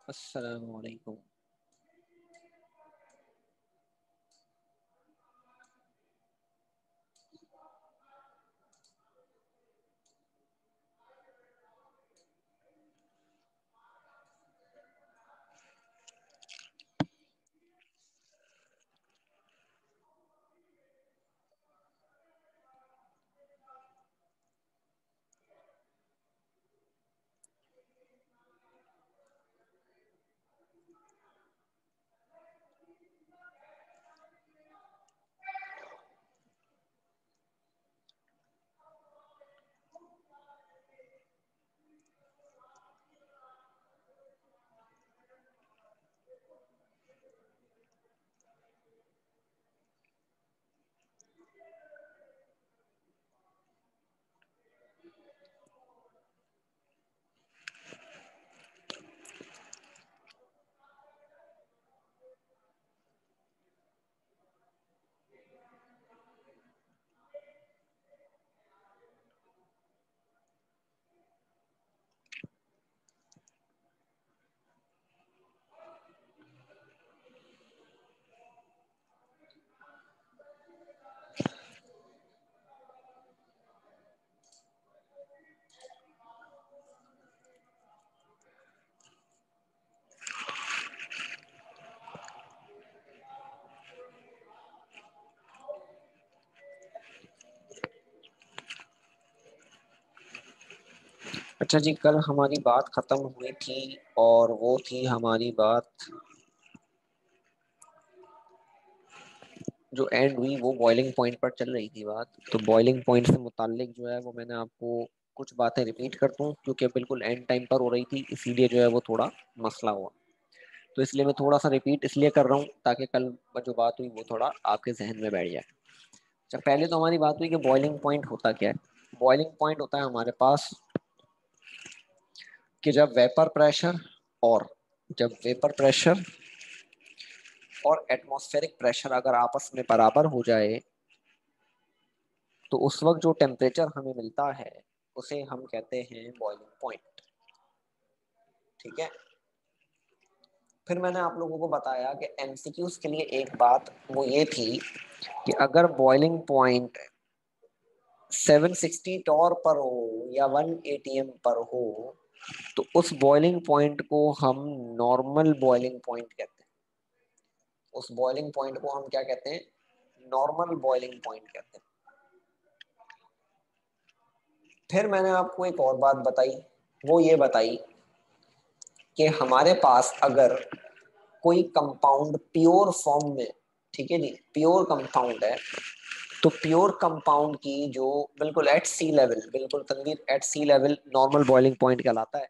अस्सलाम वालेकुम। अच्छा जी, कल हमारी बात खत्म हुई थी और वो थी हमारी बात जो एंड हुई वो बॉइलिंग पॉइंट पर चल रही थी बात। तो बॉइलिंग पॉइंट से मुताल्लिक जो है वो मैंने आपको कुछ बातें रिपीट कर दूं क्योंकि बिल्कुल एंड टाइम पर हो रही थी, इसीलिए जो है वो थोड़ा मसला हुआ। तो इसलिए मैं थोड़ा सा रिपीट इसलिए कर रहा हूँ ताकि कल जो बात हुई वो थोड़ा आपके जहन में बैठ जाए। अच्छा, पहले तो हमारी बात हुई कि बॉइलिंग पॉइंट होता क्या है। बॉइलिंग पॉइंट होता है हमारे पास कि और जब वेपर प्रेशर और एटमॉस्फेरिक प्रेशर अगर आपस में बराबर हो जाए तो उस वक्त जो टेम्परेचर हमें मिलता है उसे हम कहते हैं बॉइलिंग पॉइंट। ठीक है। फिर मैंने आप लोगों को बताया कि एमसीक्यूज के लिए एक बात वो ये थी कि अगर बॉइलिंग पॉइंट 760 टॉर पर हो या 1 एटीएम पर हो तो उस बॉइलिंग पॉइंट को हम नॉर्मल बॉइलिंग पॉइंट कहते हैं। उस बॉइलिंग पॉइंट को हम क्या कहते हैं? नॉर्मल बॉइलिंग पॉइंट कहते हैं। फिर मैंने आपको एक और बात बताई, वो ये बताई कि हमारे पास अगर कोई कंपाउंड प्योर फॉर्म में, ठीक है जी, प्योर कंपाउंड है, तो प्योर कंपाउंड की जो बिल्कुल एट सी लेवल, बिल्कुल तनवीर एट सी लेवल नॉर्मल बॉइलिंग पॉइंट कहलाता है।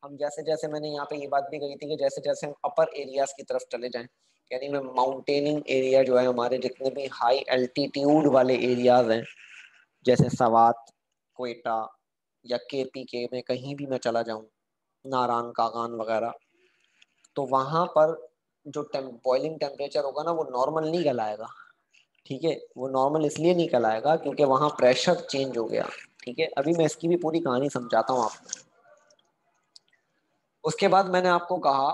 हम जैसे जैसे मैंने यहाँ पे ये बात भी कही थी कि जैसे जैसे हम अपर एरियाज की तरफ चले जाएं, यानी मैं माउंटेनिंग एरिया जो है, हमारे जितने भी हाई एल्टीट्यूड वाले एरियाज हैं जैसे सवात, क्वेटा या केपी के में कहीं भी मैं चला जाऊं, नारायण कागान वगैरह, तो वहां पर जो बॉइलिंग टेम्परेचर होगा ना वो नॉर्मल नहीं कहलाएगा। ठीक है, वो नॉर्मल इसलिए नहीं कहलाएगा क्योंकि वहां प्रेशर चेंज हो गया। ठीक है, अभी मैं इसकी भी पूरी कहानी समझाता हूँ आपको। उसके बाद मैंने आपको कहा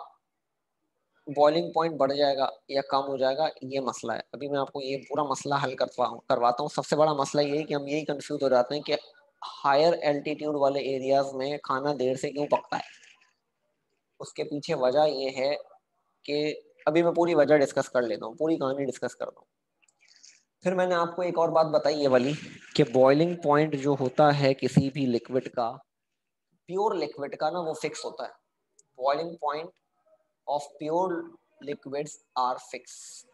बॉइलिंग पॉइंट बढ़ जाएगा या कम हो जाएगा, ये मसला है। अभी मैं आपको ये पूरा मसला हल करवाता हूँ। सबसे बड़ा मसला ये है कि हम यही कंफ्यूज हो जाते हैं कि हायर एल्टीट्यूड वाले एरियाज में खाना देर से क्यों पकता है। उसके पीछे वजह ये है कि अभी मैं पूरी वजह डिस्कस कर लेता हूँ, पूरी कहानी डिस्कस करता हूँ। फिर मैंने आपको एक और बात बताई ये वाली कि बॉइलिंग पॉइंट जो होता है किसी भी लिक्विड का, प्योर लिक्विड का ना, वो फिक्स होता है। Boiling point of pure liquids are fix.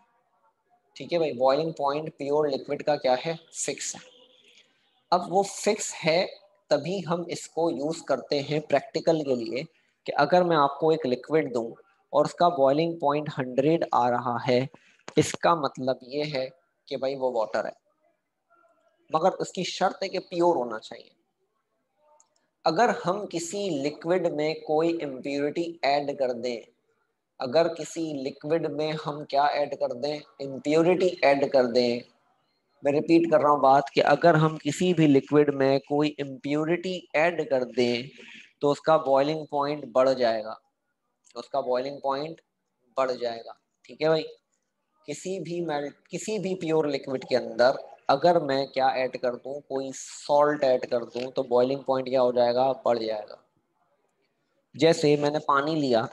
ठीक है भाई, बॉइलिंग पॉइंट प्योर लिक्विड का क्या है? फिक्स है। अब वो फिक्स है तभी हम इसको यूज करते हैं प्रैक्टिकल के लिए कि अगर मैं आपको एक लिक्विड दूं और उसका बॉइलिंग पॉइंट 100 आ रहा है, इसका मतलब ये है कि भाई वो वाटर है, मगर उसकी शर्त है कि प्योर होना चाहिए। अगर हम किसी लिक्विड में कोई इम्प्योरिटी ऐड कर दें, अगर किसी लिक्विड में हम क्या ऐड कर दें? इम्प्योरिटी ऐड कर दें। मैं रिपीट कर रहा हूँ बात कि अगर हम किसी भी लिक्विड में कोई इम्प्योरिटी ऐड कर दें तो उसका बॉइलिंग पॉइंट बढ़ जाएगा। उसका बॉइलिंग पॉइंट बढ़ जाएगा। ठीक है भाई। किसी भी प्योर लिक्विड के अंदर अगर मैं क्या ऐड कर दूं, कोई सॉल्ट ऐड कर दूं, तो बॉइलिंग पॉइंट क्या हो जाएगा, बढ़ जाएगा। जैसे मैंने पानी लिया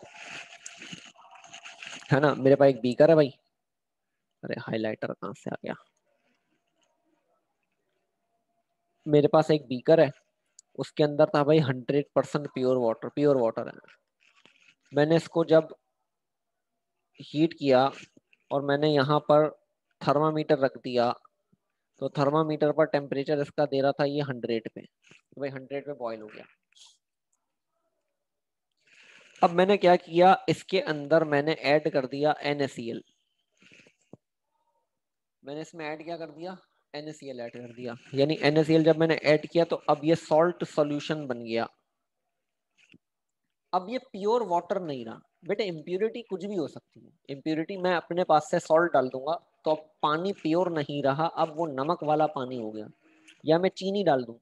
है ना, मेरे पास एक बीकर है भाई। अरे हाइलाइटर कहाँ से आ गया। मेरे पास एक बीकर है, उसके अंदर था भाई 100% प्योर वाटर, प्योर वाटर है। मैंने इसको जब हीट किया और मैंने यहाँ पर थर्मामीटर रख दिया, तो थर्मामीटर पर टेम्परेचर इसका दे रहा था ये 100 पे, तो भाई 100 पे बॉईल हो गया। अब मैंने क्या किया, इसके अंदर मैंने ऐड कर दिया NaCl। मैंने इसमें ऐड क्या कर दिया, NaCl ऐड कर दिया। यानी NaCl जब मैंने ऐड किया तो अब ये सॉल्ट सॉल्यूशन बन गया। अब ये प्योर वाटर नहीं रहा बेटे, इम्प्योरिटी कुछ भी हो सकती है। इम्प्योरिटी मैं अपने पास से सॉल्ट डाल दूंगा तो अब पानी प्योर नहीं रहा, अब वो नमक वाला पानी हो गया। या मैं चीनी डाल दूं,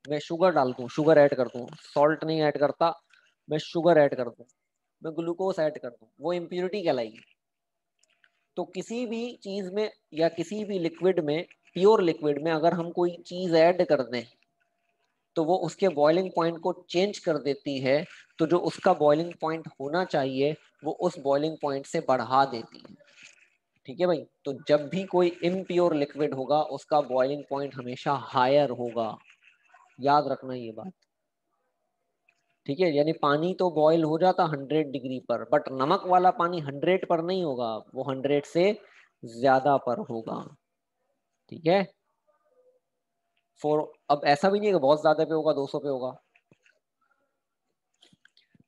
मैं शुगर डाल दूं, शुगर ऐड कर दूं, सॉल्ट नहीं ऐड करता, मैं शुगर ऐड कर दूं, मैं ग्लूकोज ऐड कर दूं, वो इम्प्योरिटी कहलाएगी। तो किसी भी चीज में या किसी भी लिक्विड में, प्योर लिक्विड में अगर हम कोई चीज ऐड कर दें तो वो उसके बॉइलिंग पॉइंट को चेंज कर देती है। तो जो उसका बॉइलिंग पॉइंट होना चाहिए वो उस बॉइलिंग पॉइंट से बढ़ा देती है। ठीक है भाई। तो जब भी कोई इम्प्योर लिक्विड होगा उसका बॉइलिंग पॉइंट हमेशा हायर होगा, याद रखना ये बात। ठीक है। यानी पानी तो बॉयल हो जाता 100 डिग्री पर, बट नमक वाला पानी 100 पर नहीं होगा, वो 100 से ज्यादा पर होगा। ठीक है। फॉर अब ऐसा भी नहीं है कि बहुत ज्यादा पे होगा, 200 पे होगा।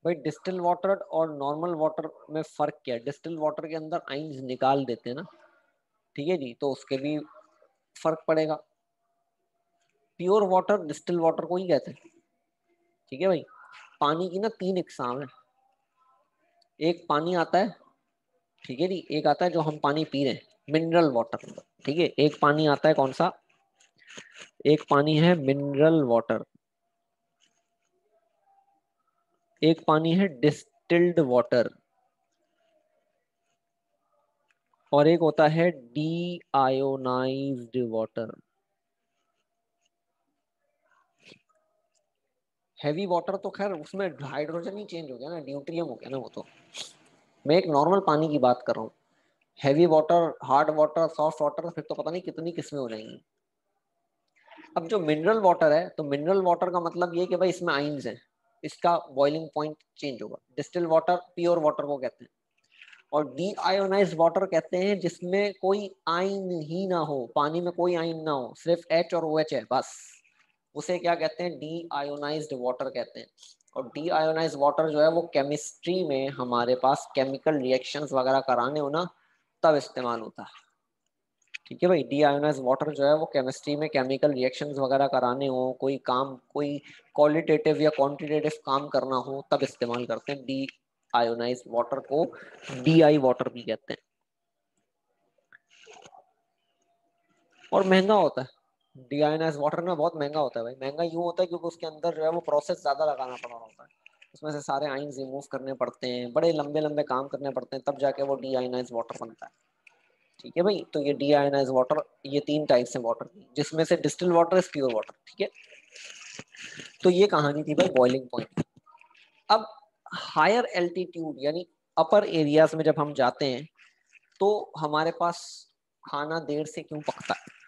भाई डिस्टिल वाटर और नॉर्मल वाटर में फर्क क्या है, डिस्टिल वाटर के अंदर आइंस निकाल देते हैं ना। ठीक है जी, तो उसके भी फर्क पड़ेगा। प्योर वाटर डिस्टिल वाटर को ही कहते हैं। ठीक है भाई। पानी की ना 3 इकसाम है। एक पानी आता है, ठीक है जी, एक आता है जो हम पानी पी रहे हैं, मिनरल वाटर। ठीक है। एक पानी आता है कौन सा, एक पानी है मिनरल वाटर, एक पानी है डिस्टिल्ड वाटर, और एक होता है D ionised water. Heavy water तो खैर उसमें हाइड्रोजन ही चेंज हो गया ना, ड्यूट्रियम हो गया ना वो तो। मैं एक नॉर्मल पानी की बात कर रहा हूँ। Heavy water, hard water, soft water, फिर तो पता नहीं कितनी किस्में हो जाएंगी। अब जो मिनरल वाटर है, तो मिनरल वाटर का मतलब ये कि भाई इसमें आइंस हैं, इसका बॉइलिंग पॉइंट चेंज होगा। डिस्टिल वाटर प्योर वाटर को कहते हैं। और डी आयोनाइज वाटर कहते हैं जिसमें कोई आइन ही ना हो, पानी में कोई आइन ना हो, सिर्फ H और OH है बस, उसे क्या कहते हैं, डी आयोनाइज्ड वाटर कहते हैं। और डी आयोनाइज्ड वाटर जो है वो केमिस्ट्री में हमारे पास केमिकल रिएक्शंस वगैरह कराने हो ना, तब इस्तेमाल होता है। ठीक है भाई। डी आयोनाइज्ड वाटर जो है वो केमिस्ट्री में केमिकल रिएक्शंस वगैरह कराने हो, कोई काम, कोई क्वालिटेटिव या क्वांटिटेटिव काम करना हो, तब इस्तेमाल करते हैं डी आयोनाइज्ड वाटर को। DI वाटर भी कहते हैं। और महंगा होता है। डीआयोनाइज्ड वाटर ना बहुत महंगा होता है भाई। महंगा यूं होता है क्योंकि उसके अंदर जो है वो प्रोसेस ज्यादा लगाना पड़ रहा होता है, उसमें से सारे आइंस रिमूव करने पड़ते हैं, बड़े लंबे लंबे काम करने पड़ते हैं, तब जाके वो डीआयोनाइज्ड वाटर बनता है। ठीक है भाई। तो ये डीआयोनाइज्ड वाटर, ये 3 टाइप से वाटर की, जिसमें से distil water is pure water. ठीक है। तो ये कहानी थी भाई बॉइलिंग पॉइंट। अब हायर एल्टीट्यूड यानी अपर एरियाज में जब हम जाते हैं तो हमारे पास खाना देर से क्यों पकता है।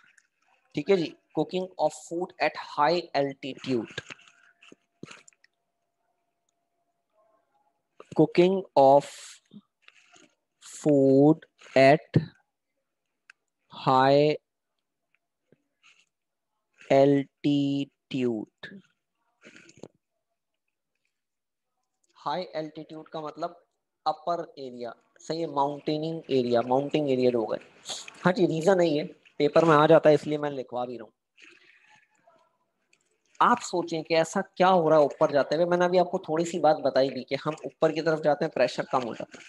ठीक है जी। Cooking of food at high altitude, cooking of food at high altitude. High altitude का मतलब अपर एरिया, सही है, माउंटेनिंग एरिया, माउंटेन एरिया हो गए। हाँ जी, रीजन नहीं है, पेपर में आ जाता है इसलिए मैं लिखवा भी रहा हूँ। आप सोचें कि ऐसा क्या हो रहा है ऊपर जाते हुए। मैंने अभी आपको थोड़ी सी बात बताई भी कि हम ऊपर की तरफ जाते हैं प्रेशर कम हो जाता है।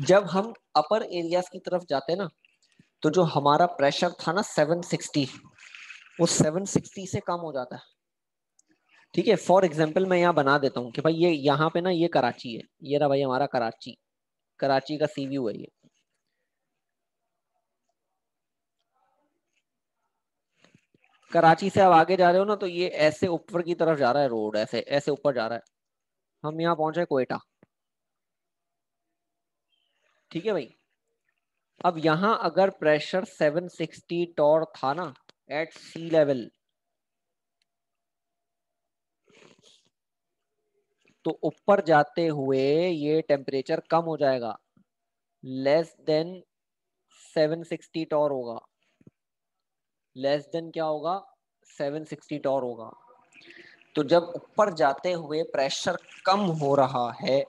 जब हम अपर एरियाज की तरफ जाते ना, तो जो हमारा प्रेशर था ना 760, वो 760 से कम हो जाता है। ठीक है, फॉर एग्जाम्पल मैं यहाँ बना देता हूँ कि भाई ये यहाँ पे ना ये कराची है, ये रहा भाई हमारा कराची, कराची का सी व्यू है ये। कराची से आप आगे जा रहे हो ना, तो ये ऐसे ऊपर की तरफ जा रहा है, रोड ऐसे ऐसे ऊपर जा रहा है। हम यहाँ पहुंचे कोयटा। ठीक है भाई, अब यहाँ अगर प्रेशर 760 टॉर था ना एट सी लेवल, तो ऊपर जाते हुए ये टेम्परेचर कम हो जाएगा, लेस देन 760 टॉर होगा। लेस देन क्या होगा, 760 टॉर होगा। तो जब ऊपर जाते हुए प्रेशर कम हो रहा है,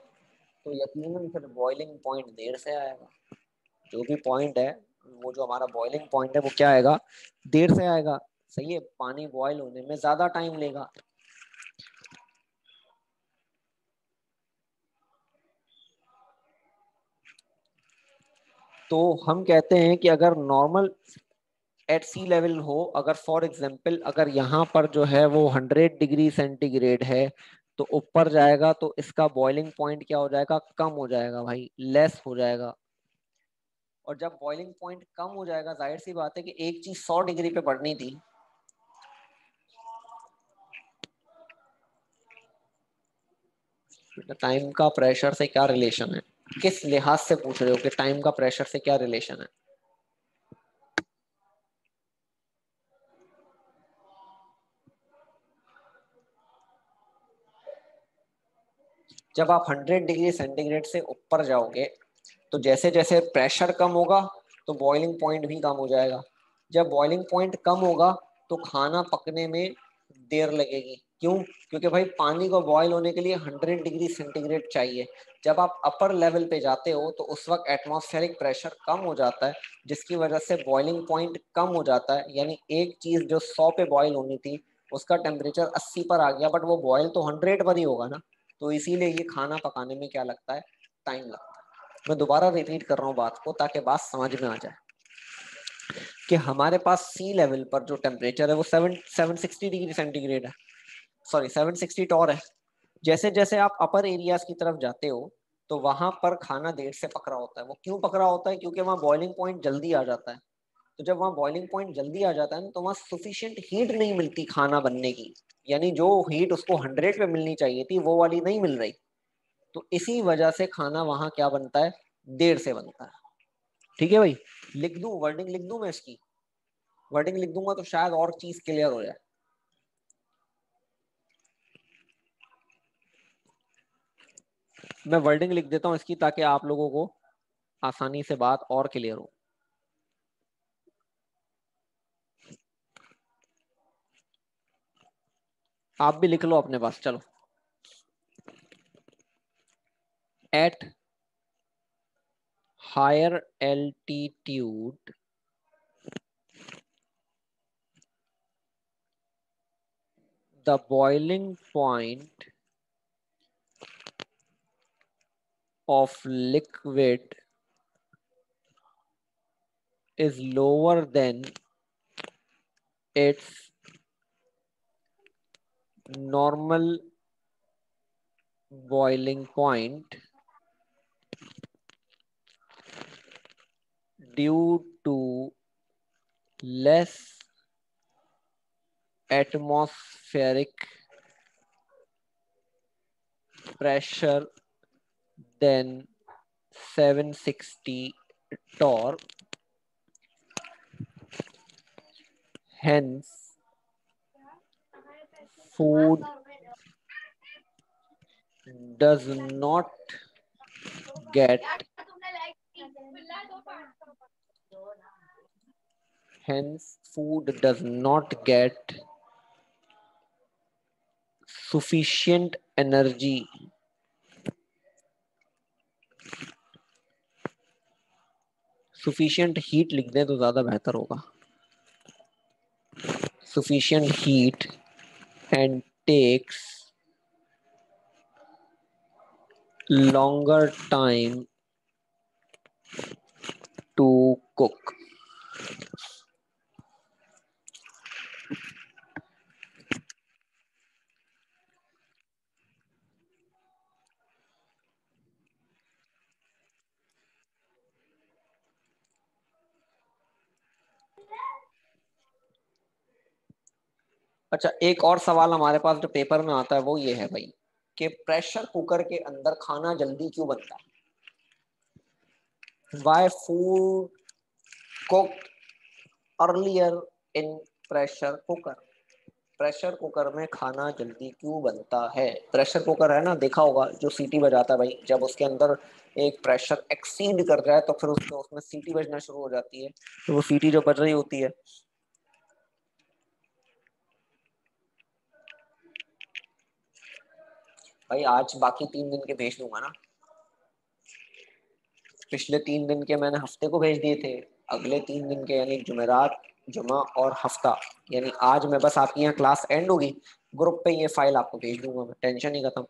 तो यकीनन फिर बॉइलिंग पॉइंट देर से आएगा। जो भी पॉइंट है, वो जो हमारा बॉइलिंग पॉइंट है वो क्या आएगा, देर से आएगा। सही है, पानी बॉयल होने में ज्यादा टाइम लेगा। तो हम कहते हैं कि अगर नॉर्मल एट सी लेवल हो, अगर फॉर एग्जांपल अगर यहाँ पर जो है वो 100 डिग्री सेंटीग्रेड है, तो ऊपर जाएगा तो इसका बॉइलिंग पॉइंट क्या हो जाएगा, कम हो जाएगा भाई, लेस हो जाएगा। और जब बॉइलिंग पॉइंट कम हो जाएगा, जाहिर सी बात है कि एक चीज 100 डिग्री पे बढ़नी थी। टाइम का प्रेशर से क्या रिलेशन है, किस लिहाज से पूछ रहे हो कि टाइम का प्रेशर से क्या रिलेशन है? जब आप 100 डिग्री सेंटीग्रेड से ऊपर जाओगे, तो जैसे जैसे प्रेशर कम होगा, तो बॉइलिंग पॉइंट भी कम हो जाएगा। जब बॉइलिंग पॉइंट कम होगा, तो खाना पकने में देर लगेगी। क्यों? क्योंकि भाई पानी को बॉयल होने के लिए 100 डिग्री सेंटीग्रेड चाहिए। जब आप अपर लेवल पे जाते हो, तो उस वक्त एटमॉस्फेरिक प्रेशर कम हो जाता है, जिसकी वजह से बॉइलिंग पॉइंट कम हो जाता है। यानी एक चीज जो 100 पे बॉयल होनी थी, उसका टेम्परेचर 80 पर आ गया, बट वो बॉयल तो 100 पर ही होगा ना। तो इसीलिए ये खाना पकाने में क्या लगता है, टाइम लगता है। मैं दोबारा रिपीट कर रहा हूँ बात को, ताकि बात समझ में आ जाए कि हमारे पास सी लेवल पर जो टेम्परेचर है वो 760 डिग्री सेंटीग्रेड है, सॉरी 760 टॉर है। जैसे जैसे आप अपर एरियाज की तरफ जाते हो, तो वहां पर खाना देर से पक रहा होता है। वो क्यों पक रहा होता है? क्योंकि वहाँ बॉइलिंग पॉइंट जल्दी आ जाता है। तो जब वहाँ बॉइलिंग पॉइंट जल्दी आ जाता है ना, तो वहाँ सुफिशियंट हीट नहीं मिलती खाना बनने की। यानी जो हीट उसको 100 पे मिलनी चाहिए थी, वो वाली नहीं मिल रही। तो इसी वजह से खाना वहां क्या बनता है, देर से बनता है। ठीक है भाई, लिख दूं, वर्डिंग लिख दूं मैं इसकी? वर्डिंग लिख दूंगा तो शायद और चीज क्लियर हो जाए। मैं वर्डिंग लिख देता हूँ इसकी, ताकि आप लोगों को आसानी से बात और क्लियर हो। आप भी लिख लो अपने पास, चलो। At higher altitude, the boiling point of liquid is lower than its normal boiling point due to less atmospheric pressure than 760 torr. Hence, food does not get hence food does not get sufficient energy, sufficient heat लिख दें तो ज्यादा बेहतर होगा, sufficient heat, and takes longer time to cook. अच्छा, एक और सवाल हमारे पास जो पेपर में आता है वो ये है भाई कि प्रेशर कुकर के अंदर खाना जल्दी क्यों बनता है? Why food cooked earlier in pressure cooker. Pressure cooker में खाना जल्दी क्यों बनता है? प्रेशर कुकर है ना, देखा होगा, जो सीटी बजाता है भाई, जब उसके अंदर एक प्रेशर एक्सीड कर जाए तो फिर उसमें सीटी बजना शुरू हो जाती है। तो वो सीटी जो बज रही होती है, भाई आज बाकी 3 दिन के भेज दूंगा ना। पिछले 3 दिन के मैंने हफ्ते को भेज दिए थे। अगले 3 दिन के यानी जुमेरात, जुमा और हफ्ता, यानी आज मैं बस आपकी यहाँ क्लास एंड होगी, ग्रुप पे ये फाइल आपको भेज दूंगा मैं, टेंशन ही खत्म।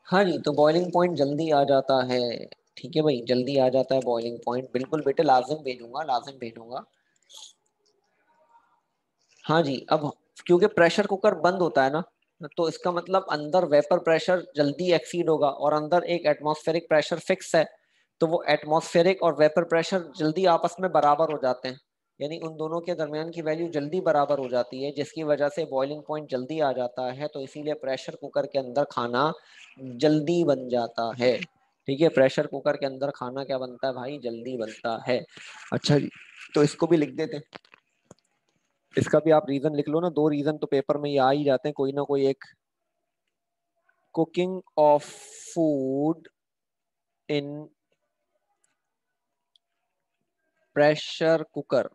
हाँ जी, तो बॉइलिंग पॉइंट जल्दी आ जाता है। ठीक है भाई, जल्दी आ जाता है बॉइलिंग पॉइंट, बिल्कुल बेटे, लाजिम भेजूंगा, लाजिम भेजूंगा। हाँ जी, अब क्योंकि प्रेशर कुकर बंद होता है ना, तो इसका मतलब अंदर वेपर प्रेशर जल्दी एक्सीड होगा और अंदर एक एटमॉस्फेरिक प्रेशर फिक्स है। तो वो एटमॉस्फेरिक और वेपर प्रेशर जल्दी आपस में बराबर हो जाते हैं, यानी उन दोनों के दरमियान की वैल्यू जल्दी बराबर हो जाती है, जिसकी वजह से बॉइलिंग पॉइंट जल्दी आ जाता है। तो इसीलिए प्रेशर कुकर के अंदर खाना जल्दी बन जाता है। ठीक है, प्रेशर कुकर के अंदर खाना क्या बनता है भाई? जल्दी बनता है। अच्छा जी, तो इसको भी लिख देते हैं। इसका भी आप रीजन लिख लो ना, 2 रीजन तो पेपर में ये आ ही जाते हैं कोई ना कोई एक। Cooking of food in pressure cooker.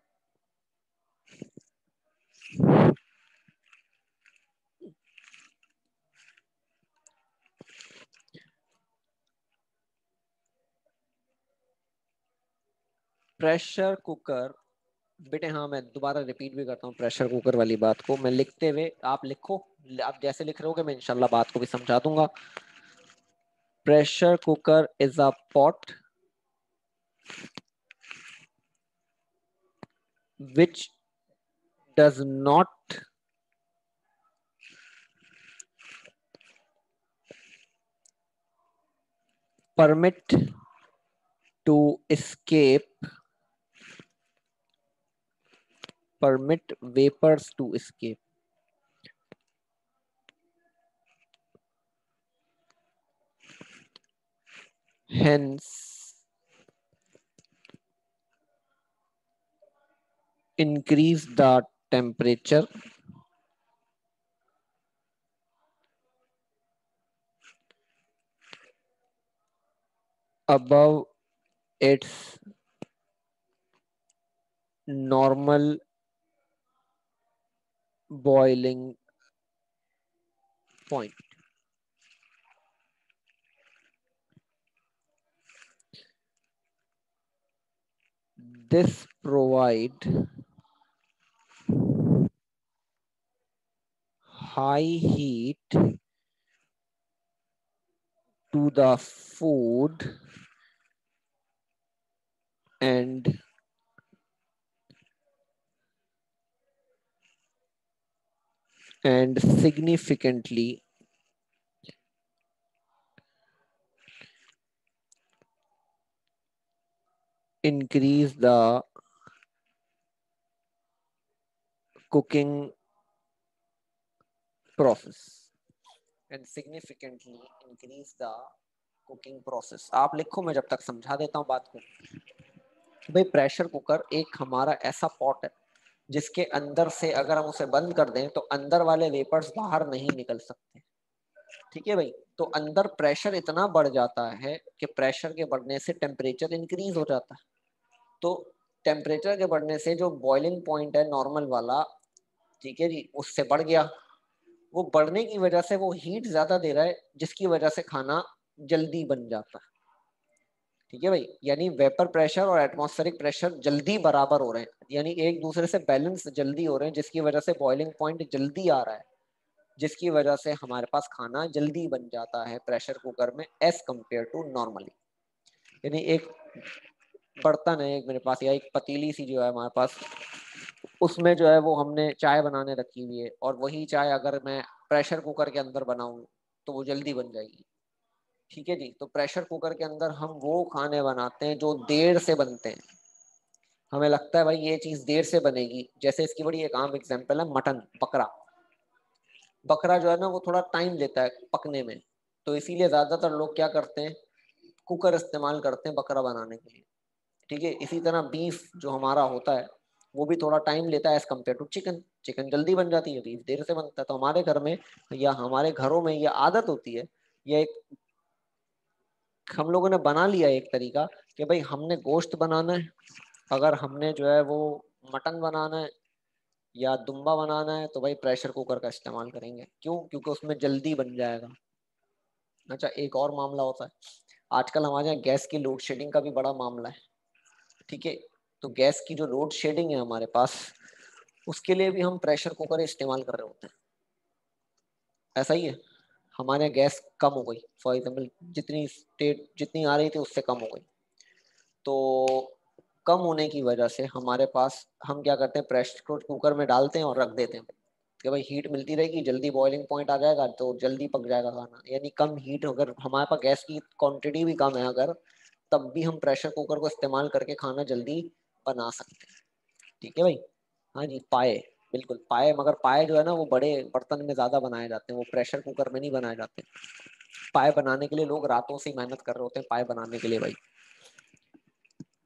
Pressure cooker, बेटे हाँ, मैं दोबारा रिपीट भी करता हूँ प्रेशर कुकर वाली बात को, मैं लिखते हुए, आप लिखो, आप जैसे लिख रहे होगे मैं इंशाल्लाह बात को भी समझा दूंगा। Pressure cooker is a pot which does not permit to escape, permit vapors to escape. Hence, increase the temperature above its normal boiling point. This provide high heat to the food and significantly increase the cooking process and significantly increase the cooking process। आप लिखो, मैं जब तक समझा देता हूँ बात को। भाई प्रेशर कुकर एक हमारा ऐसा पॉट है जिसके अंदर से अगर हम उसे बंद कर दें तो अंदर वाले वेपर्स बाहर नहीं निकल सकते। ठीक है भाई, तो अंदर प्रेशर इतना बढ़ जाता है कि प्रेशर के बढ़ने से टेम्परेचर इंक्रीज हो जाता है। तो टेम्परेचर के बढ़ने से जो बॉइलिंग पॉइंट है नॉर्मल वाला, ठीक है जी, उससे बढ़ गया। वो बढ़ने की वजह से वो हीट ज्यादा दे रहा है, जिसकी वजह से खाना जल्दी बन जाता है। ठीक है भाई, यानी वेपर प्रेशर और एटमॉस्फेरिक प्रेशर जल्दी बराबर हो रहे हैं, यानी एक दूसरे से बैलेंस जल्दी हो रहे हैं, जिसकी वजह से बॉइलिंग पॉइंट जल्दी आ रहा है। जिसकी वजह से हमारे पास खाना जल्दी बन जाता है प्रेशर कुकर में एज कम्पेयर टू नॉर्मली। यानी एक बर्तन है एक मेरे पास या एक पतीली सी जो है हमारे पास, उसमें जो है वो हमने चाय बनाने रखी हुई है, और वही चाय अगर मैं प्रेशर कुकर के अंदर बनाऊं तो वो जल्दी बन जाएगी। ठीक है जी। तो प्रेशर कुकर के अंदर हम वो खाने बनाते हैं जो देर से बनते हैं। हमें लगता है भाई ये चीज देर से बनेगी, जैसे इसकी बड़ी एक आम एग्जांपल है मटन, बकरा। बकरा जो है ना वो थोड़ा टाइम लेता है पकने में, तो इसीलिए ज्यादातर लोग क्या करते हैं, कुकर इस्तेमाल करते हैं बकरा बनाने के लिए। ठीक है। इसी तरह बीफ जो हमारा होता है वो भी थोड़ा टाइम लेता है as compare to chicken. Chicken जल्दी बन जाती है, बीफ देर से बनता है। तो हमारे घर में या हमारे घरों में ये आदत होती है, ये एक हम लोगों ने बना लिया एक तरीका कि भाई हमने गोश्त बनाना है, अगर हमने जो है वो मटन बनाना है या दुम्बा बनाना है तो भाई प्रेशर कुकर का इस्तेमाल करेंगे। क्यों? क्योंकि उसमें जल्दी बन जाएगा। अच्छा, एक और मामला होता है, आजकल हमारे यहाँ गैस की लोड शेडिंग का भी बड़ा मामला है। ठीक है। तो गैस की जो लोड शेडिंग है हमारे पास, उसके लिए भी हम प्रेशर कुकर इस्तेमाल कर रहे होते हैं। ऐसा ही है, हमारे यहाँ गैस कम हो गई, फॉर एग्जाम्पल जितनी स्टेट जितनी आ रही थी उससे कम हो गई, तो कम होने की वजह से हमारे पास हम क्या करते हैं, प्रेशर कुकर में डालते हैं और रख देते हैं कि भाई हीट मिलती रहेगी, जल्दी बॉइलिंग पॉइंट आ जाएगा तो जल्दी पक जाएगा खाना। यानी कम हीट, अगर हमारे पास गैस की क्वांटिटी भी कम है अगर, तब भी हम प्रेशर कुकर को इस्तेमाल करके खाना जल्दी बना सकते हैं। ठीक है भाई। हाँ जी, पाए, बिल्कुल पाए, मगर पाए जो है ना वो बड़े बर्तन में ज्यादा बनाए जाते हैं, वो प्रेशर कुकर में नहीं बनाए जाते। पाए बनाने के लिए लोग रातों से मेहनत कर रहे होते हैं पाए बनाने के लिए भाई।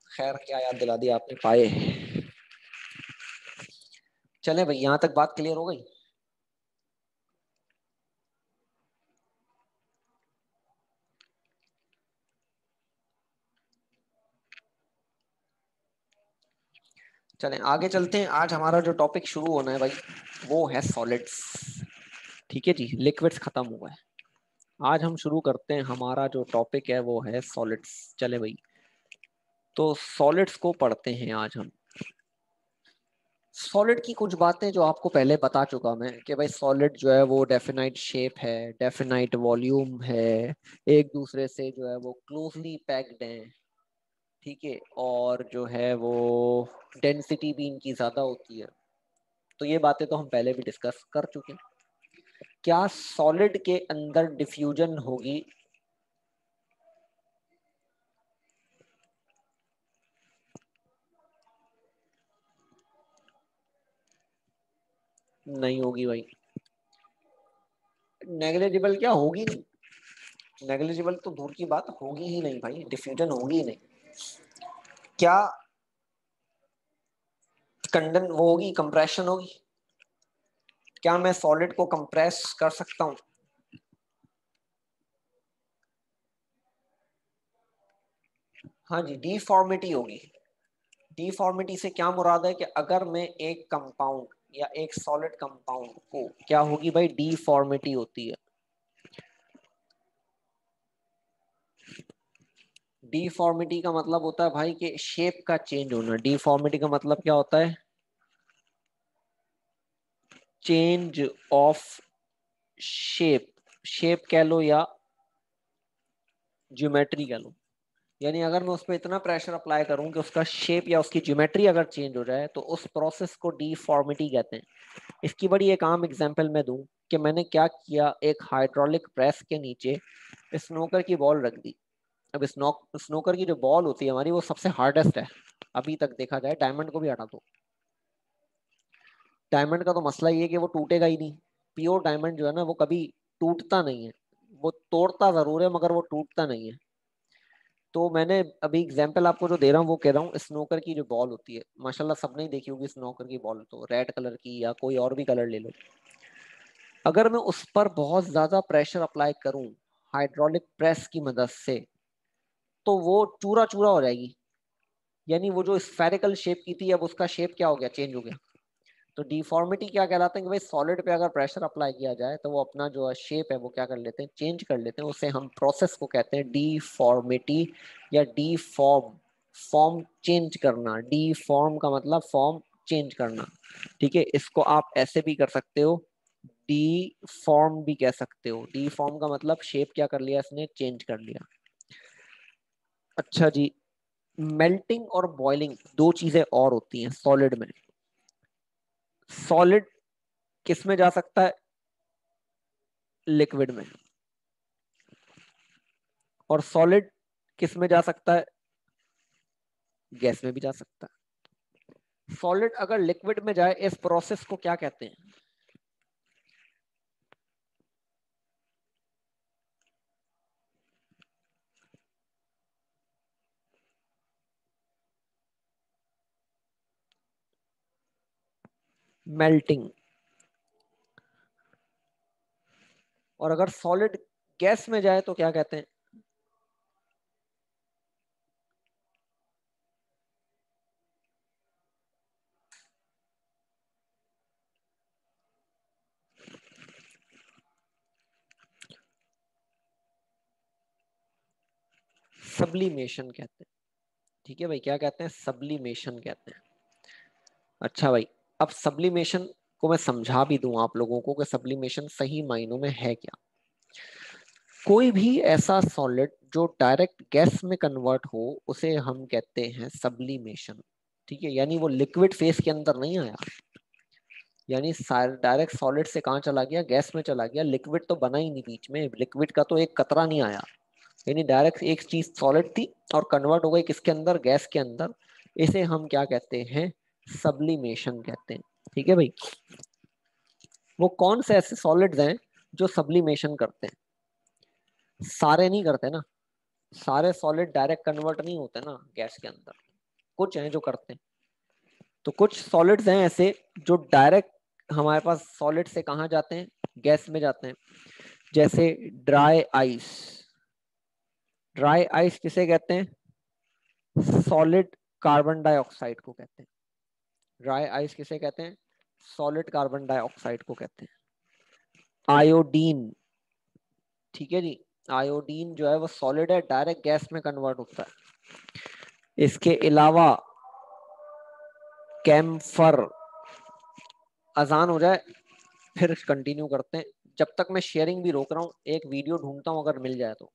खैर, क्या याद दिला दिया आपने, पाए। चले भाई, यहाँ तक बात क्लियर हो गई। चलें आगे चलते हैं। आज हमारा जो टॉपिक शुरू होना है भाई वो है सॉलिड्स। ठीक है जी, लिक्विड्स खत्म हुआ है। आज हम शुरू करते हैं, हमारा जो टॉपिक है वो है सॉलिड्स। चले भाई, तो सॉलिड्स को पढ़ते हैं आज हम। सॉलिड की कुछ बातें जो आपको पहले बता चुका मैं कि भाई सॉलिड जो है वो डेफिनाइट शेप है, डेफिनाइट वॉल्यूम है, एक दूसरे से जो है वो क्लोजली पैक्ड हैं। ठीक है। और जो है वो डेंसिटी भी इनकी ज्यादा होती है। तो ये बातें तो हम पहले भी डिस्कस कर चुके हैं। क्या सॉलिड के अंदर डिफ्यूजन होगी? नहीं होगी भाई। नेग्लिजिबल क्या होगी नहीं, नेग्लिजिबल तो दूर की बात, होगी ही नहीं भाई, डिफ्यूजन होगी ही नहीं। क्या कंडन वो होगी, कंप्रेशन होगी? क्या मैं सॉलिड को कंप्रेस कर सकता हूँ? हाँ जी, डिफॉर्मिटी होगी। डिफॉर्मिटी से क्या मुराद है कि अगर मैं एक कंपाउंड या एक सॉलिड कंपाउंड को, क्या होगी भाई, डिफॉर्मिटी होती है। डिफॉर्मिटी का मतलब होता है भाई कि शेप का चेंज होना। डिफॉर्मिटी का मतलब क्या होता है? Change of shape. शेप कह लो या ज्योमेट्री कह लो। यानी अगर मैं उस पर इतना प्रेशर अप्लाई करूं कि उसका शेप या उसकी ज्योमेट्री अगर चेंज हो जाए तो उस प्रोसेस को डिफॉर्मिटी कहते हैं। इसकी बड़ी एक आम एग्जांपल मैं दूं कि मैंने क्या किया, एक हाइड्रोलिक प्रेस के नीचे स्नोकर की बॉल रख दी। अब स्नोकर की जो बॉल होती है हमारी, वो सबसे हार्डेस्ट है अभी तक देखा जाए, डायमंड को भी हटा दो। डायमंड का तो मसला ये है कि वो टूटेगा ही नहीं। प्योर डायमंड जो है ना वो कभी टूटता नहीं है, वो तोड़ता जरूर है मगर वो टूटता नहीं है। तो मैंने अभी एग्जांपल आपको जो दे रहा हूँ वो कह रहा हूँ, स्नोकर की जो बॉल होती है, माशाल्लाह सबने ही देखी होगी स्नोकर की बॉल, तो रेड कलर की या कोई और भी कलर ले लो। अगर मैं उस पर बहुत ज्यादा प्रेशर अप्लाई करूं हाइड्रोलिक प्रेस की मदद से, तो वो चूरा चूरा हो जाएगी। यानी वो जो स्फेरिकल शेप की थी, अब उसका शेप क्या हो गया, चेंज हो गया। तो डिफॉर्मिटी क्या कहलाते हैं कि भाई सॉलिड पे अगर प्रेशर अप्लाई किया जाए तो वो अपना जो शेप है वो क्या कर लेते हैं, चेंज कर लेते हैं। उसे हम प्रोसेस को कहते हैं डिफॉर्मिटी या डिफॉर्म। फॉर्म चेंज करना, डिफॉर्म का मतलब फॉर्म चेंज करना। ठीक है। इसको आप ऐसे भी कर सकते हो, डी फॉर्म भी कह सकते हो। डी फॉर्म का मतलब शेप क्या कर लिया इसने, चेंज कर लिया। अच्छा जी, मेल्टिंग और बॉइलिंग दो चीजें और होती हैं सॉलिड में। सॉलिड किस में जा सकता है, लिक्विड में। और सॉलिड किस में जा सकता है, गैस में भी जा सकता है। सॉलिड अगर लिक्विड में जाए, इस प्रोसेस को क्या कहते हैं, मेल्टिंग। और अगर सॉलिड गैस में जाए तो क्या कहते हैं, सब्लिमेशन कहते हैं। ठीक है भाई, क्या कहते हैं, सब्लिमेशन कहते हैं। अच्छा भाई, अब सब्लिमेशन को मैं समझा भी दूं आप लोगों को कि सब्लिमेशन सही मायनों में है क्या। कोई भी ऐसा सॉलिड जो डायरेक्ट गैस में कन्वर्ट हो उसे हम कहते हैं सब्लिमेशन। ठीक है, यानी वो लिक्विड फेस के अंदर नहीं आया, यानी डायरेक्ट सॉलिड से कहाँ चला गया, गैस में चला गया। लिक्विड तो बना ही नहीं बीच में, लिक्विड का तो एक कतरा नहीं आया। यानी डायरेक्ट एक चीज सॉलिड थी और कन्वर्ट हो गई किसके अंदर, गैस के अंदर। इसे हम क्या कहते हैं, सब्लिमेशन कहते हैं। ठीक है भाई, वो कौन से ऐसे सॉलिड्स हैं जो सब्लिमेशन करते हैं, सारे नहीं करते ना, सारे सॉलिड डायरेक्ट कन्वर्ट नहीं होते ना गैस के अंदर, कुछ हैं जो करते हैं। तो कुछ सॉलिड्स हैं ऐसे जो डायरेक्ट हमारे पास सॉलिड से कहाँ जाते हैं, गैस में जाते हैं। जैसे ड्राई आइस। ड्राई आइस किसे कहते हैं, सॉलिड कार्बन डाइऑक्साइड को कहते हैं। ड्राई आइस किसे कहते हैं, सॉलिड कार्बन डाइऑक्साइड को कहते हैं। आयोडीन, ठीक है जी, आयोडीन जो है वो सॉलिड है, डायरेक्ट गैस में कन्वर्ट होता है। इसके अलावा कैम्फर। अजान हो जाए फिर कंटिन्यू करते हैं, जब तक मैं शेयरिंग भी रोक रहा हूँ एक वीडियो ढूंढता हूँ अगर मिल जाए तो।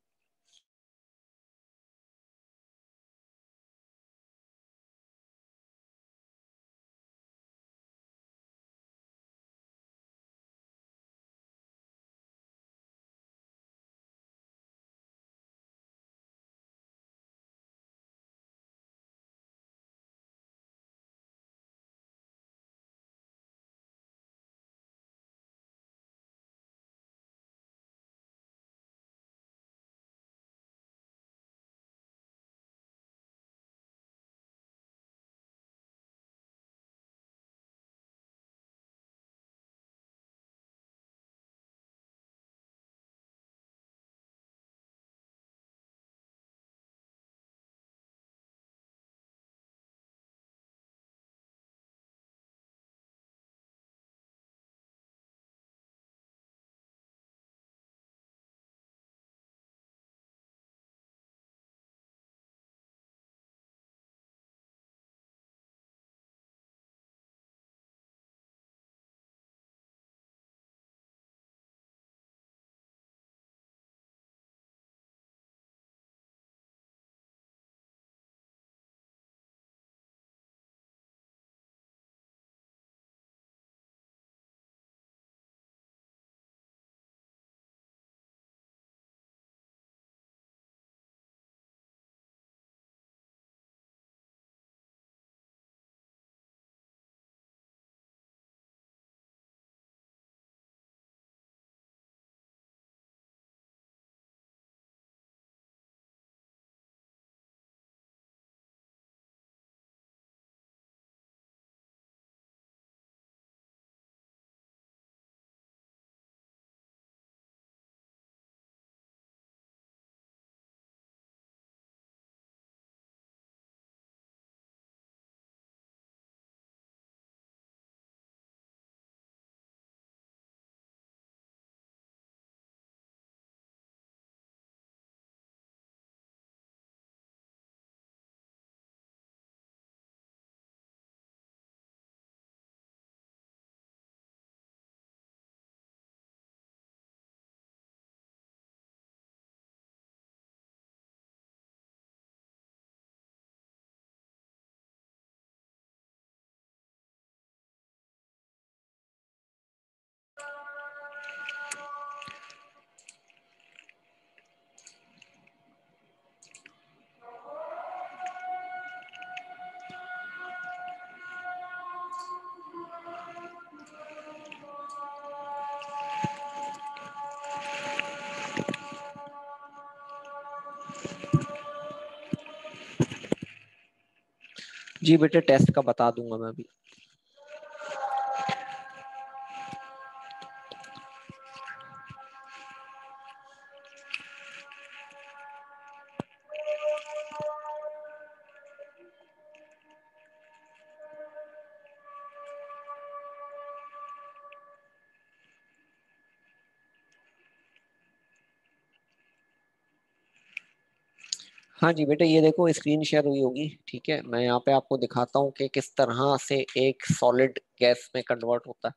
जी बेटे टेस्ट का बता दूंगा मैं अभी। हाँ जी बेटे ये देखो स्क्रीन शेयर हुई होगी, ठीक है। मैं यहाँ पे आपको दिखाता हूँ कि किस तरह से एक सॉलिड गैस में कन्वर्ट होता है,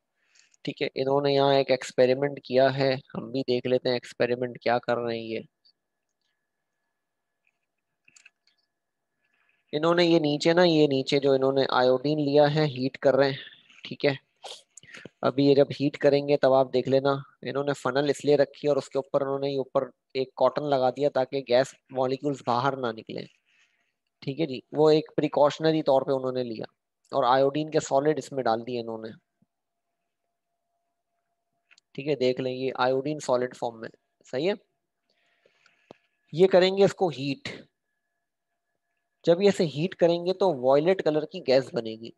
ठीक है। इन्होंने यहाँ एक एक्सपेरिमेंट किया है, हम भी देख लेते हैं एक्सपेरिमेंट क्या कर रहे हैं ये। इन्होंने ये नीचे जो इन्होंने आयोडीन लिया है हीट कर रहे हैं, ठीक है। अभी ये जब हीट करेंगे तब आप देख लेना। इन्होंने फनल इसलिए रखी और उसके ऊपर इन्होंने ये ऊपर एक कॉटन लगा दिया ताकि गैस मॉलिक्यूल्स बाहर ना निकले, ठीक है जी। वो एक प्रिकॉशनरी तौर पे उन्होंने लिया और आयोडीन के सॉलिड इसमें डाल दिए इन्होंने, ठीक है। देख लें ये आयोडीन सॉलिड फॉर्म में, सही है। ये करेंगे इसको हीट। जब ये इसे हीट करेंगे तो वॉयलेट कलर की गैस बनेगी।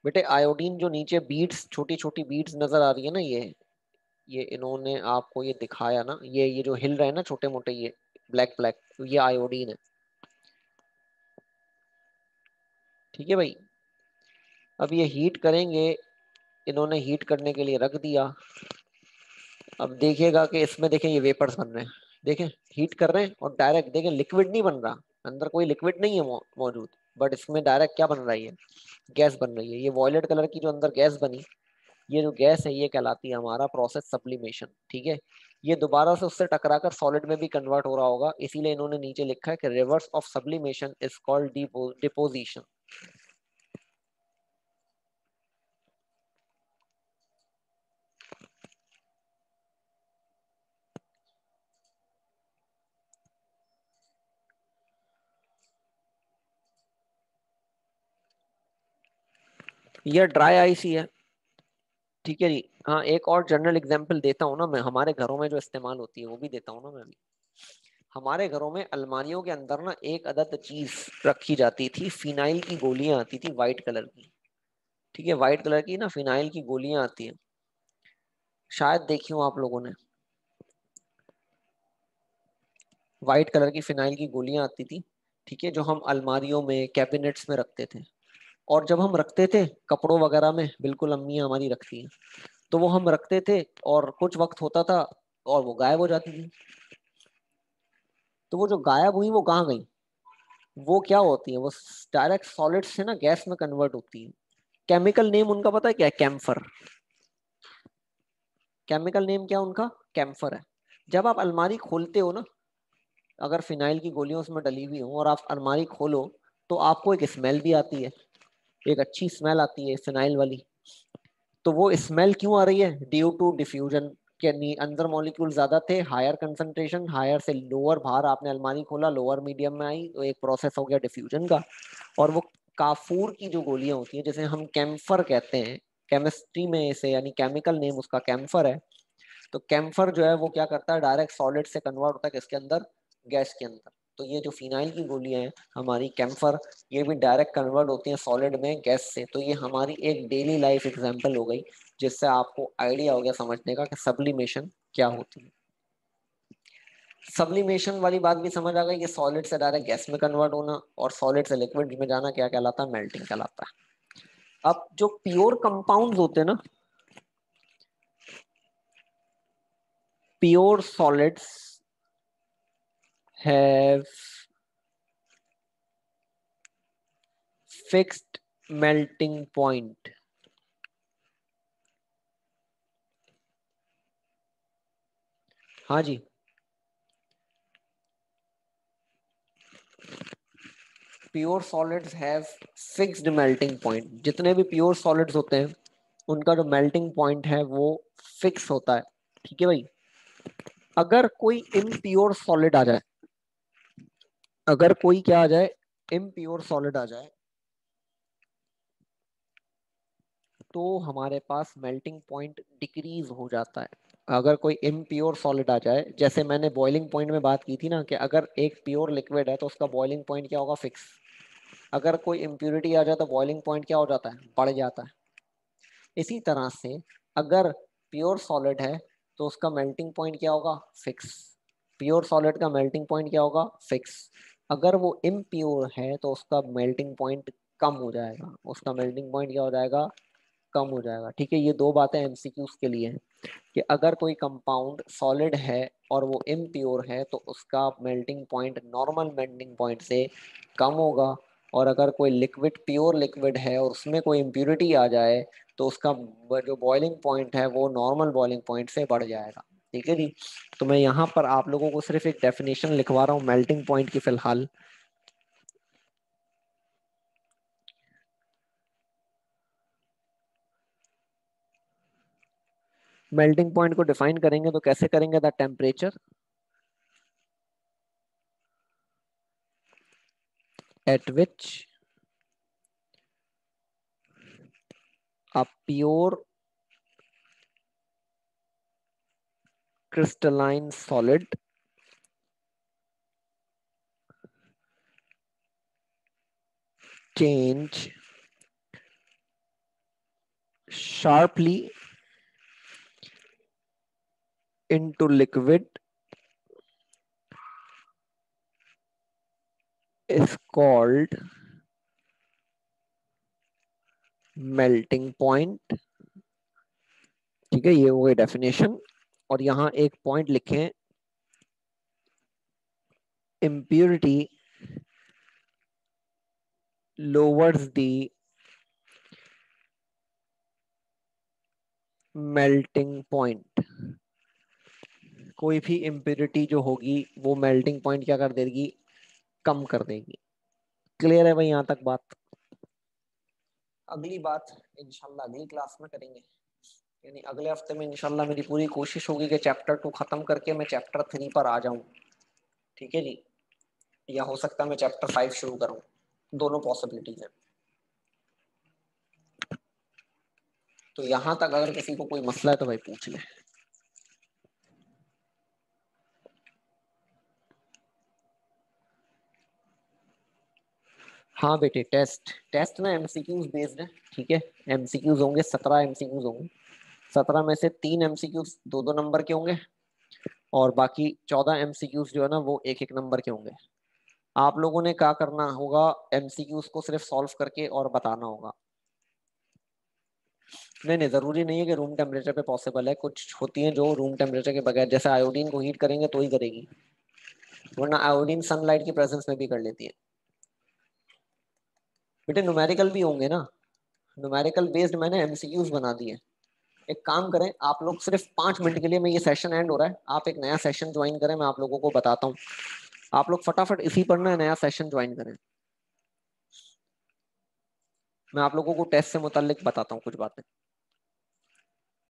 बेटे आयोडीन जो नीचे बीड्स, छोटी छोटी बीड्स नजर आ रही है ना, ये इन्होंने आपको ये दिखाया ना, ये जो हिल रहे हैं ना छोटे मोटे, ये ब्लैक ब्लैक, ये आयोडीन है, ठीक है भाई। अब ये हीट करेंगे, इन्होंने हीट करने के लिए रख दिया। अब देखिएगा कि इसमें देखें ये वेपर्स बन रहे हैं, देखें हीट कर रहे हैं और डायरेक्ट देखें लिक्विड नहीं बन रहा, अंदर कोई लिक्विड नहीं है मौजूद, बट इसमें डायरेक्ट क्या बन रही है, गैस बन रही है। ये वॉयलेट कलर की जो अंदर गैस बनी, ये जो गैस है ये कहलाती है हमारा प्रोसेस सब्लिमेशन, ठीक है। ये दोबारा से उससे टकराकर सॉलिड में भी कन्वर्ट हो रहा होगा, इसीलिए इन्होंने नीचे लिखा है कि reverse of sublimation is called deposition. ये ड्राई आइस ही है, ठीक है जी। हाँ एक और जनरल एग्जांपल देता हूँ ना मैं, हमारे घरों में जो इस्तेमाल होती है वो भी देता हूँ ना मैं अभी। हमारे घरों में अलमारियों के अंदर ना एक अदद चीज रखी जाती थी, फिनाइल की गोलियां आती थी व्हाइट कलर की, ठीक है। व्हाइट कलर की ना फिनाइल की गोलियां आती हैं, शायद देखी हो आप लोगों ने। व्हाइट कलर की फिनाइल की गोलियां आती थी, ठीक है, जो हम अलमारियों में कैबिनेट्स में रखते थे। और जब हम रखते थे कपड़ों वगैरह में, बिल्कुल अम्मी हमारी रखती हैं, तो वो हम रखते थे और कुछ वक्त होता था और वो गायब हो जाती थी। तो वो जो गायब हुई वो कहाँ गई, वो क्या होती है, वो डायरेक्ट सॉलिड से ना गैस में कन्वर्ट होती है। केमिकल नेम उनका पता है क्या है, कैम्फर। केमिकल नेम क्या उनका, कैम्फर है। जब आप अलमारी खोलते हो ना, अगर फिनाइल की गोलियां उसमें डली हुई हो और आप अलमारी खोलो, तो आपको एक स्मेल भी आती है, एक अच्छी स्मेल आती है फिनाइल वाली। तो वो स्मेल क्यों आ रही है, ड्यू टू डिफ्यूजन के अंदर मॉलिक्यूल ज्यादा थे, हायर कंसंट्रेशन, हायर से लोअर, बाहर आपने अलमारी खोला लोअर मीडियम में आई, तो एक प्रोसेस हो गया डिफ्यूजन का। और वो काफूर की जो गोलियां होती हैं, जैसे हम कैम्फर कहते हैं, केमिस्ट्री में इसे, यानी केमिकल नेम उसका कैम्फर है। तो कैम्फर जो है वो क्या करता है, डायरेक्ट सॉलिड से कन्वर्ट होता है किसके अंदर, गैस के अंदर। तो ये जो फिनाइल की गोलियां हैं हमारी कैम्फर, ये भी डायरेक्ट कन्वर्ट होती हैं सॉलिड में गैस से। तो ये हमारी एक डेली लाइफ एग्जांपल हो गई, जिससे आपको आइडिया हो गया समझने का कि सब्लिमेशन क्या होती है। सब्लिमेशन वाली बात भी समझ आ गई कि सॉलिड से डायरेक्ट गैस में कन्वर्ट होना, और सॉलिड से लिक्विड में जाना क्या कहलाता है, मेल्टिंग कहलाता है। अब जो प्योर कंपाउंड्स होते हैं ना, pure solids have fixed melting point. हाँ जी, pure solids have fixed melting point. जितने भी प्योर सॉलिड्स होते हैं उनका जो मेल्टिंग पॉइंट है वो फिक्स होता है, ठीक है भाई। अगर कोई इम्प्योर सॉलिड आ जाए, अगर कोई क्या आ जाए, इम्प्योर सॉलिड आ जाए, तो हमारे पास मेल्टिंग पॉइंट डिक्रीज हो जाता है। अगर कोई इम्प्योर सॉलिड आ जाए, जैसे मैंने बॉइलिंग पॉइंट में बात की थी ना कि अगर एक प्योर लिक्विड है तो उसका बॉइलिंग पॉइंट क्या होगा, फिक्स। अगर कोई इम्प्योरिटी आ जाए तो बॉइलिंग पॉइंट क्या हो जाता है, बढ़ जाता है। इसी तरह से अगर प्योर सॉलिड है तो उसका मेल्टिंग पॉइंट क्या होगा, फिक्स। प्योर सॉलिड का मेल्टिंग पॉइंट क्या होगा, फिक्स। अगर वो इम्प्योर है तो उसका मेल्टिंग पॉइंट कम हो जाएगा, उसका मेल्टिंग पॉइंट क्या हो जाएगा, कम हो जाएगा। ठीक है, ये दो बातें एमसीक्यूज के लिए हैं कि अगर कोई कंपाउंड सॉलिड है और वो इम्प्योर है तो उसका melting point normal melting point से कम होगा, और अगर कोई लिक्विड प्योर लिक्विड है और उसमें कोई इम्प्योरिटी आ जाए तो उसका जो बॉइलिंग पॉइंट है वो नॉर्मल बॉइलिंग पॉइंट से बढ़ जाएगा। ठीक है जी। तो मैं यहाँ पर आप लोगों को सिर्फ एक डेफिनेशन लिखवा रहा हूँ मेल्टिंग पॉइंट की फिलहाल। मेल्टिंग पॉइंट को डिफाइन करेंगे तो कैसे करेंगे, the temperature at which a pure crystalline solid change sharply into liquid is called melting point। ठीक है, ये हो गई डेफिनेशन। और यहाँ एक पॉइंट लिखें, impurity lowers the melting point। कोई भी impurity जो होगी वो मेल्टिंग पॉइंट क्या कर देगी, कम कर देगी। क्लियर है भाई यहाँ तक बात। अगली बात इंशाल्लाह अगली क्लास में करेंगे, यानी अगले हफ्ते में इंशाल्लाह मेरी पूरी कोशिश होगी कि चैप्टर 2 खत्म करके मैं चैप्टर 3 पर आ जाऊं। ठीक है जी, या हो सकता है मैं चैप्टर 5 शुरू करूं, दोनों पॉसिबिलिटीज है। तो यहां तक अगर किसी को कोई मसला है तो भाई पूछ ले। हाँ बेटे, टेस्ट टेस्ट ना एमसीक्यूज बेस्ड है। ठीक है, एमसीक्यूज होंगे 17 एमसीक्यूज होंगे। 17 में से 3 एमसीक्यूज 2-2 नंबर के होंगे, और बाकी 14 एमसीक्यूज जो है ना वो 1-1 नंबर के होंगे। आप लोगों ने क्या करना होगा, एमसीक्यूज को सिर्फ सॉल्व करके और बताना होगा। नहीं नहीं, जरूरी नहीं है कि रूम टेम्परेचर पे पॉसिबल है, कुछ होती हैं जो रूम टेम्परेचर के बगैर, जैसे आयोडीन को हीट करेंगे तो ही करेगी, वरना आयोडीन सनलाइट की प्रेजेंस में भी कर लेती है। बेटे न्यूमेरिकल भी होंगे ना, न्यूमेरिकल बेस्ड मैंने एमसीक्यूज बना दिए। एक काम करें आप लोग, सिर्फ 5 मिनट के लिए, मैं ये सेशन एंड हो रहा है, आप एक नया सेशन ज्वाइन करें, मैं आप लोगों को बताता हूँ। आप लोग फटाफट इसी पर ना नया सेशन ज्वाइन करें, मैं आप लोगों को टेस्ट से मुतालिक बताता हूँ कुछ बातें।